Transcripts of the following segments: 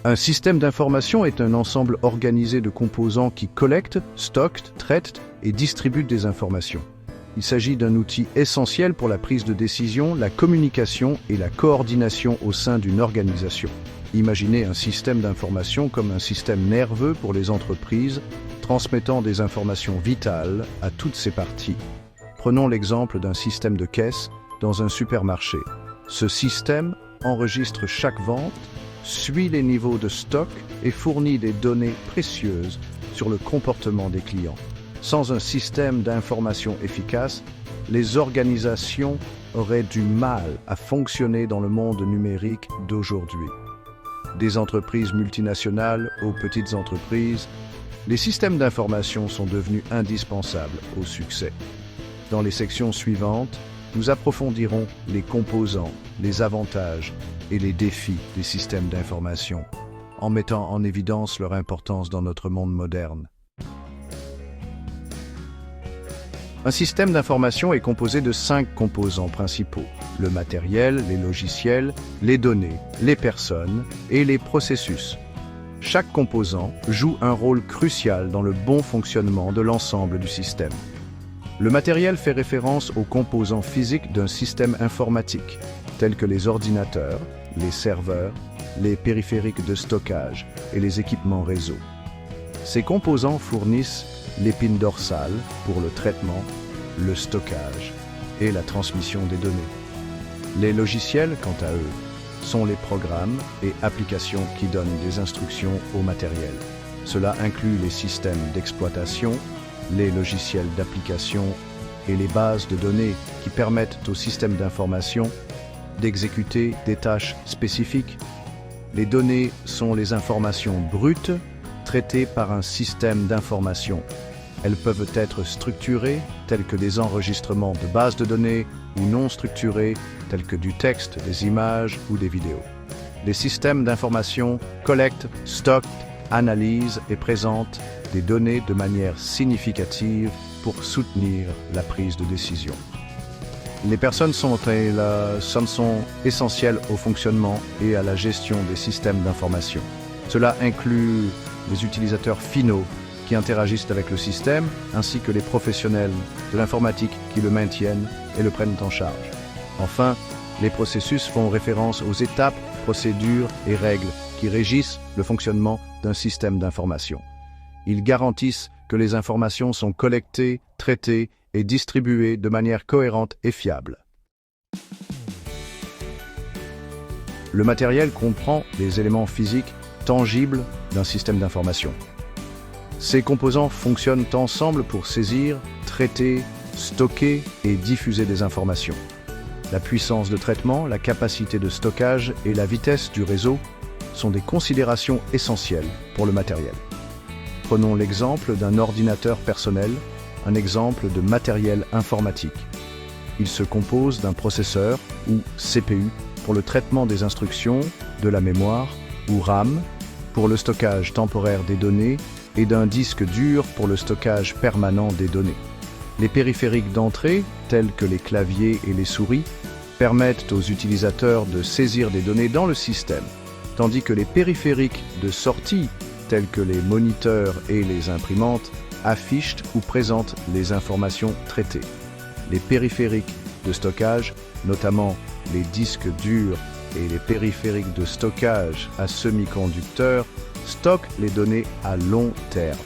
Un système d'information est un ensemble organisé de composants qui collectent, stockent, traitent et distribuent des informations. Il s'agit d'un outil essentiel pour la prise de décision, la communication et la coordination au sein d'une organisation. Imaginez un système d'information comme un système nerveux pour les entreprises, transmettant des informations vitales à toutes ses parties. Prenons l'exemple d'un système de caisse dans un supermarché. Ce système enregistre chaque vente, suit les niveaux de stock et fournit des données précieuses sur le comportement des clients. Sans un système d'information efficace, les organisations auraient du mal à fonctionner dans le monde numérique d'aujourd'hui. Des entreprises multinationales aux petites entreprises, les systèmes d'information sont devenus indispensables au succès. Dans les sections suivantes, nous approfondirons les composants, les avantages et les défis des systèmes d'information, en mettant en évidence leur importance dans notre monde moderne. Un système d'information est composé de 5 composants principaux: le matériel, les logiciels, les données, les personnes et les processus. Chaque composant joue un rôle crucial dans le bon fonctionnement de l'ensemble du système. Le matériel fait référence aux composants physiques d'un système informatique, tels que les ordinateurs, les serveurs, les périphériques de stockage et les équipements réseau. Ces composants fournissent l'épine dorsale pour le traitement, le stockage et la transmission des données. Les logiciels, quant à eux, sont les programmes et applications qui donnent des instructions au matériel. Cela inclut les systèmes d'exploitation, les logiciels d'application et les bases de données qui permettent au système d'information d'exécuter des tâches spécifiques. Les données sont les informations brutes traitées par un système d'information. Elles peuvent être structurées, telles que des enregistrements de bases de données, ou non structurées, telles que du texte, des images ou des vidéos. Les systèmes d'information collectent, stockent, analysent et présentent des données de manière significative pour soutenir la prise de décision. Les personnes sont essentielles au fonctionnement et à la gestion des systèmes d'information. Cela inclut les utilisateurs finaux qui interagissent avec le système, ainsi que les professionnels de l'informatique qui le maintiennent et le prennent en charge. Enfin, les processus font référence aux étapes, procédures et règles qui régissent le fonctionnement d'un système d'information. Ils garantissent que les informations sont collectées, traitées et distribuées de manière cohérente et fiable. Le matériel comprend les éléments physiques tangibles d'un système d'information. Ces composants fonctionnent ensemble pour saisir, traiter, stocker et diffuser des informations. La puissance de traitement, la capacité de stockage et la vitesse du réseau sont des considérations essentielles pour le matériel. Prenons l'exemple d'un ordinateur personnel, un exemple de matériel informatique. Il se compose d'un processeur ou CPU pour le traitement des instructions, de la mémoire ou RAM pour le stockage temporaire des données et d'un disque dur pour le stockage permanent des données. Les périphériques d'entrée, tels que les claviers et les souris, permettent aux utilisateurs de saisir des données dans le système, tandis que les périphériques de sortie, tels que les moniteurs et les imprimantes, affichent ou présentent les informations traitées. Les périphériques de stockage, notamment les disques durs et les périphériques de stockage à semi-conducteurs, stockent les données à long terme.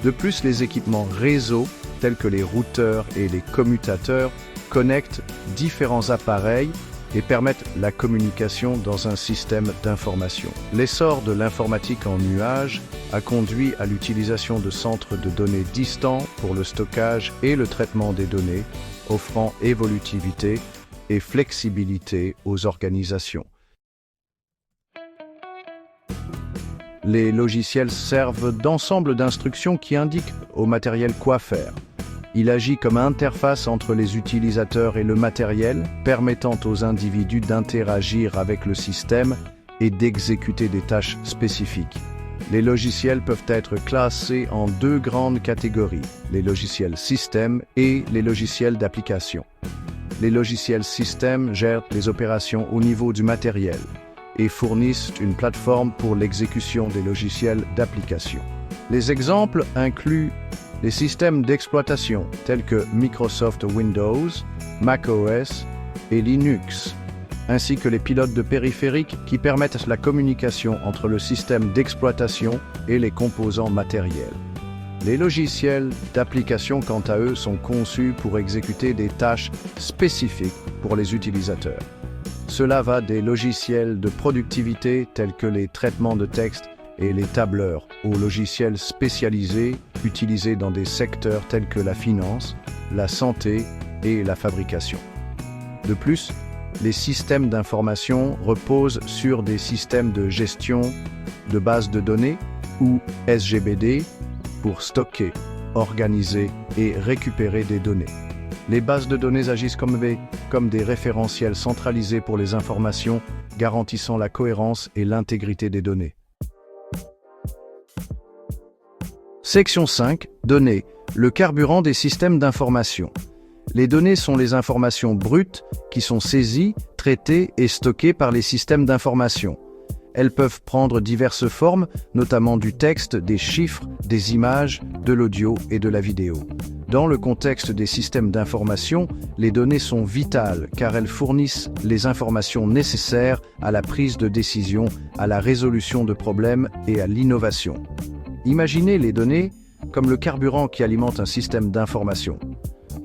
De plus, les équipements réseau, tels que les routeurs et les commutateurs, connectent différents appareils et permettent la communication dans un système d'information. L'essor de l'informatique en nuage a conduit à l'utilisation de centres de données distants pour le stockage et le traitement des données, offrant évolutivité et flexibilité aux organisations. Les logiciels servent d'ensemble d'instructions qui indiquent au matériel quoi faire. Il agit comme interface entre les utilisateurs et le matériel, permettant aux individus d'interagir avec le système et d'exécuter des tâches spécifiques. Les logiciels peuvent être classés en 2 grandes catégories, les logiciels système et les logiciels d'application. Les logiciels système gèrent les opérations au niveau du matériel. et fournissent une plateforme pour l'exécution des logiciels d'application. Les exemples incluent les systèmes d'exploitation tels que Microsoft Windows, macOS et Linux, ainsi que les pilotes de périphériques qui permettent la communication entre le système d'exploitation et les composants matériels. Les logiciels d'application, quant à eux, sont conçus pour exécuter des tâches spécifiques pour les utilisateurs. Cela va des logiciels de productivité tels que les traitements de texte et les tableurs aux logiciels spécialisés utilisés dans des secteurs tels que la finance, la santé et la fabrication. De plus, les systèmes d'information reposent sur des systèmes de gestion de bases de données ou SGBD pour stocker, organiser et récupérer des données. Les bases de données agissent comme des référentiels centralisés pour les informations, garantissant la cohérence et l'intégrité des données. Section 5. Données. Le carburant des systèmes d'information. Les données sont les informations brutes qui sont saisies, traitées et stockées par les systèmes d'information. Elles peuvent prendre diverses formes, notamment du texte, des chiffres, des images, de l'audio et de la vidéo. Dans le contexte des systèmes d'information, les données sont vitales car elles fournissent les informations nécessaires à la prise de décision, à la résolution de problèmes et à l'innovation. Imaginez les données comme le carburant qui alimente un système d'information.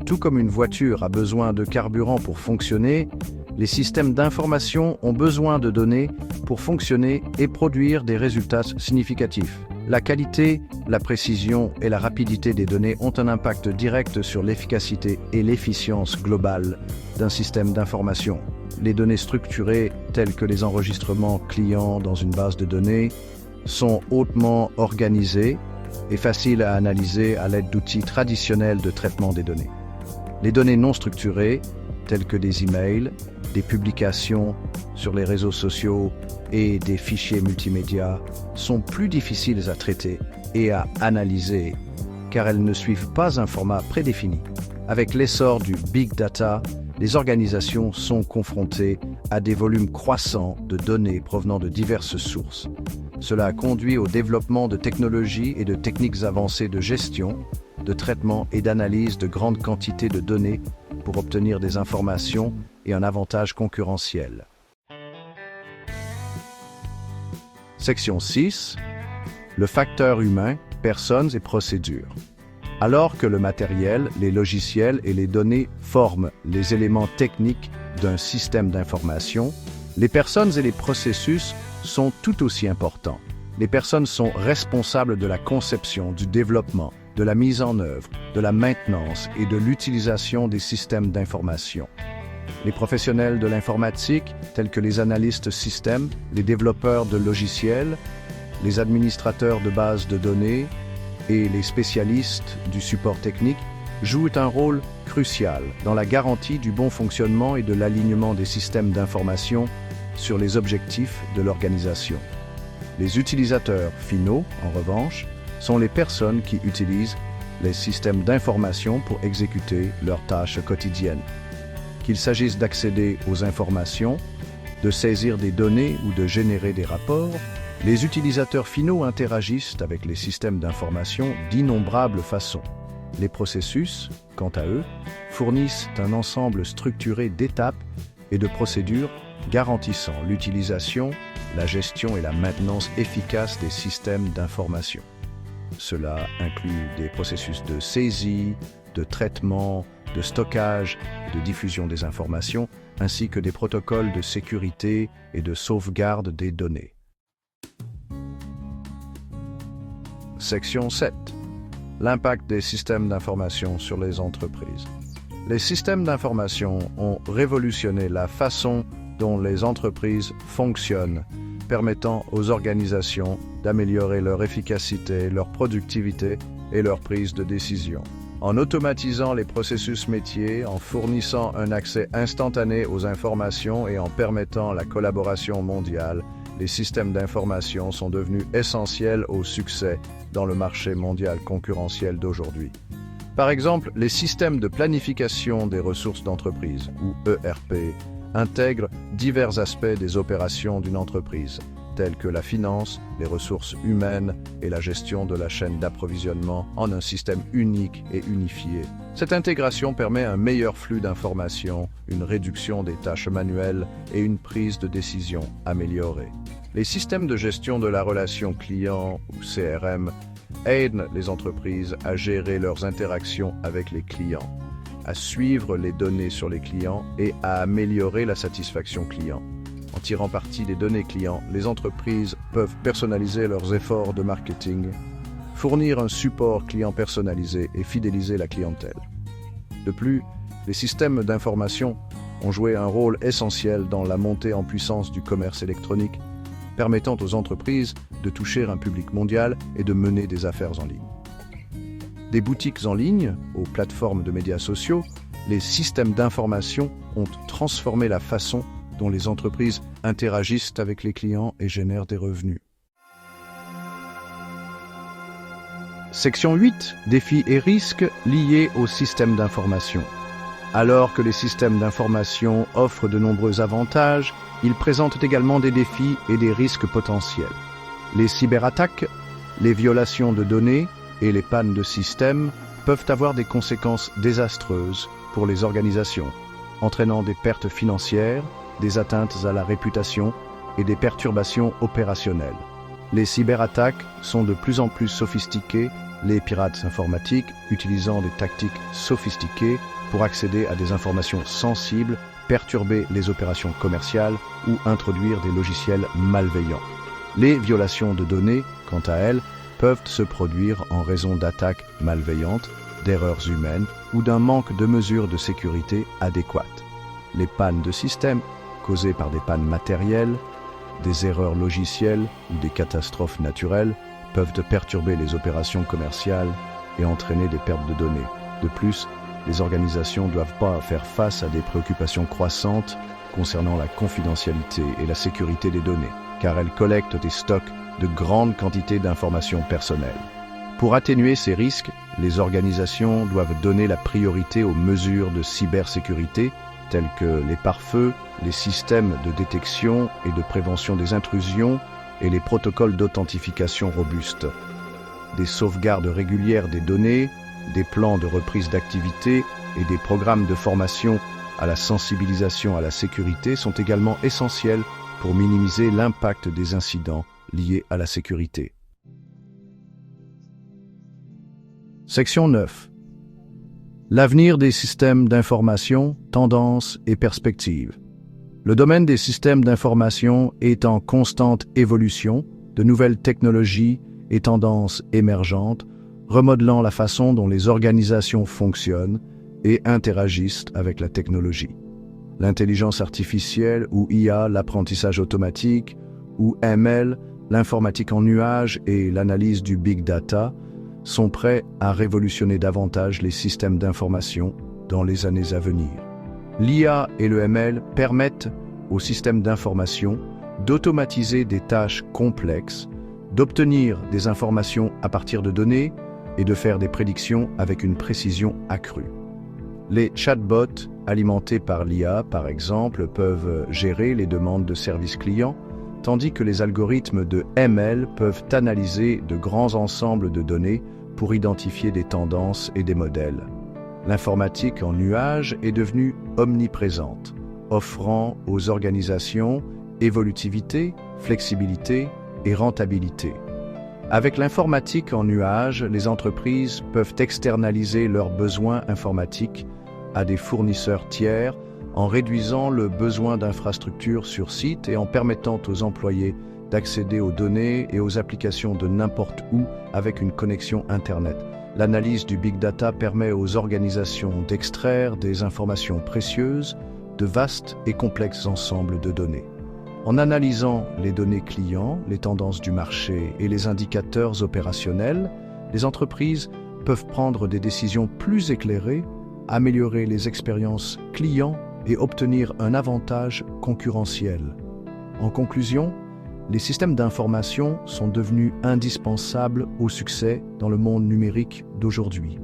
Tout comme une voiture a besoin de carburant pour fonctionner, les systèmes d'information ont besoin de données pour fonctionner et produire des résultats significatifs. La qualité, la précision et la rapidité des données ont un impact direct sur l'efficacité et l'efficience globale d'un système d'information. Les données structurées, telles que les enregistrements clients dans une base de données, sont hautement organisées et faciles à analyser à l'aide d'outils traditionnels de traitement des données. Les données non structurées, telles que des emails, des publications sur les réseaux sociaux et des fichiers multimédia, sont plus difficiles à traiter et à analyser car elles ne suivent pas un format prédéfini. Avec l'essor du big data, les organisations sont confrontées à des volumes croissants de données provenant de diverses sources. Cela a conduit au développement de technologies et de techniques avancées de gestion, de traitement et d'analyse de grandes quantités de données pour obtenir des informations et un avantage concurrentiel. Section 6. Le facteur humain, personnes et procédures. Alors que le matériel, les logiciels et les données forment les éléments techniques d'un système d'information, les personnes et les processus sont tout aussi importants. Les personnes sont responsables de la conception, du développement, de la mise en œuvre, de la maintenance et de l'utilisation des systèmes d'information. Les professionnels de l'informatique, tels que les analystes systèmes, les développeurs de logiciels, les administrateurs de bases de données et les spécialistes du support technique, jouent un rôle crucial dans la garantie du bon fonctionnement et de l'alignement des systèmes d'information sur les objectifs de l'organisation. Les utilisateurs finaux, en revanche, sont les personnes qui utilisent les systèmes d'information pour exécuter leurs tâches quotidiennes. Qu'il s'agisse d'accéder aux informations, de saisir des données ou de générer des rapports, les utilisateurs finaux interagissent avec les systèmes d'information d'innombrables façons. Les processus, quant à eux, fournissent un ensemble structuré d'étapes et de procédures garantissant l'utilisation, la gestion et la maintenance efficace des systèmes d'information. Cela inclut des processus de saisie, de traitement, de stockage et de diffusion des informations, ainsi que des protocoles de sécurité et de sauvegarde des données. Section 7. L'impact des systèmes d'information sur les entreprises. Les systèmes d'information ont révolutionné la façon dont les entreprises fonctionnent, permettant aux organisations d'améliorer leur efficacité, leur productivité et leur prise de décision. En automatisant les processus métiers, en fournissant un accès instantané aux informations et en permettant la collaboration mondiale, les systèmes d'information sont devenus essentiels au succès dans le marché mondial concurrentiel d'aujourd'hui. Par exemple, les systèmes de planification des ressources d'entreprise, ou ERP, intègrent divers aspects des opérations d'une entreprise, tels que la finance, les ressources humaines et la gestion de la chaîne d'approvisionnement en un système unique et unifié. Cette intégration permet un meilleur flux d'informations, une réduction des tâches manuelles et une prise de décision améliorée. Les systèmes de gestion de la relation client, ou CRM, aident les entreprises à gérer leurs interactions avec les clients, à suivre les données sur les clients et à améliorer la satisfaction client. En tirant parti des données clients, les entreprises peuvent personnaliser leurs efforts de marketing, fournir un support client personnalisé et fidéliser la clientèle. De plus, les systèmes d'information ont joué un rôle essentiel dans la montée en puissance du commerce électronique, permettant aux entreprises de toucher un public mondial et de mener des affaires en ligne. Des boutiques en ligne aux plateformes de médias sociaux, les systèmes d'information ont transformé la façon dont les entreprises interagissent avec les clients et génèrent des revenus. Section 8. Défis et risques liés aux systèmes d'information. Alors que les systèmes d'information offrent de nombreux avantages, ils présentent également des défis et des risques potentiels. Les cyberattaques, les violations de données et les pannes de systèmes peuvent avoir des conséquences désastreuses pour les organisations, entraînant des pertes financières, des atteintes à la réputation et des perturbations opérationnelles. Les cyberattaques sont de plus en plus sophistiquées, les pirates informatiques utilisant des tactiques sophistiquées pour accéder à des informations sensibles, perturber les opérations commerciales ou introduire des logiciels malveillants. Les violations de données, quant à elles, peuvent se produire en raison d'attaques malveillantes, d'erreurs humaines ou d'un manque de mesures de sécurité adéquates. Les pannes de système, causées par des pannes matérielles, des erreurs logicielles ou des catastrophes naturelles, peuvent perturber les opérations commerciales et entraîner des pertes de données. De plus, les organisations doivent pas faire face à des préoccupations croissantes concernant la confidentialité et la sécurité des données, car elles collectent des stocks de grandes quantités d'informations personnelles. Pour atténuer ces risques, les organisations doivent donner la priorité aux mesures de cybersécurité tels que les pare-feux, les systèmes de détection et de prévention des intrusions et les protocoles d'authentification robustes. Des sauvegardes régulières des données, des plans de reprise d'activité et des programmes de formation à la sensibilisation à la sécurité sont également essentiels pour minimiser l'impact des incidents liés à la sécurité. Section 9. L'avenir des systèmes d'information, tendances et perspectives. Le domaine des systèmes d'information est en constante évolution, de nouvelles technologies et tendances émergentes, remodelant la façon dont les organisations fonctionnent et interagissent avec la technologie. L'intelligence artificielle ou IA, l'apprentissage automatique, ou ML, l'informatique en nuage et l'analyse du big data sont prêts à révolutionner davantage les systèmes d'information dans les années à venir. L'IA et le ML permettent aux systèmes d'information d'automatiser des tâches complexes, d'obtenir des informations à partir de données et de faire des prédictions avec une précision accrue. Les chatbots alimentés par l'IA, par exemple, peuvent gérer les demandes de services clients, tandis que les algorithmes de ML peuvent analyser de grands ensembles de données pour identifier des tendances et des modèles. L'informatique en nuage est devenue omniprésente, offrant aux organisations évolutivité, flexibilité et rentabilité. Avec l'informatique en nuage, les entreprises peuvent externaliser leurs besoins informatiques à des fournisseurs tiers en réduisant le besoin d'infrastructures sur site et en permettant aux employés d'accéder aux données et aux applications de n'importe où avec une connexion Internet. L'analyse du big data permet aux organisations d'extraire des informations précieuses de vastes et complexes ensembles de données. En analysant les données clients, les tendances du marché et les indicateurs opérationnels, les entreprises peuvent prendre des décisions plus éclairées, améliorer les expériences clients et obtenir un avantage concurrentiel. En conclusion, les systèmes d'information sont devenus indispensables au succès dans le monde numérique d'aujourd'hui.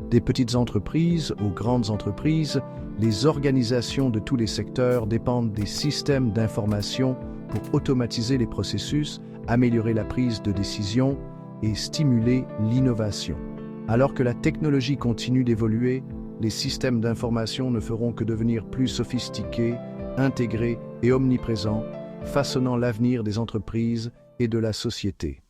Des petites entreprises aux grandes entreprises, Les organisations de tous les secteurs dépendent des systèmes d'information pour automatiser les processus, améliorer la prise de décision et stimuler l'innovation. Alors que la technologie continue d'évoluer, les systèmes d'information ne feront que devenir plus sophistiqués, intégrés et omniprésents, façonnant l'avenir des entreprises et de la société.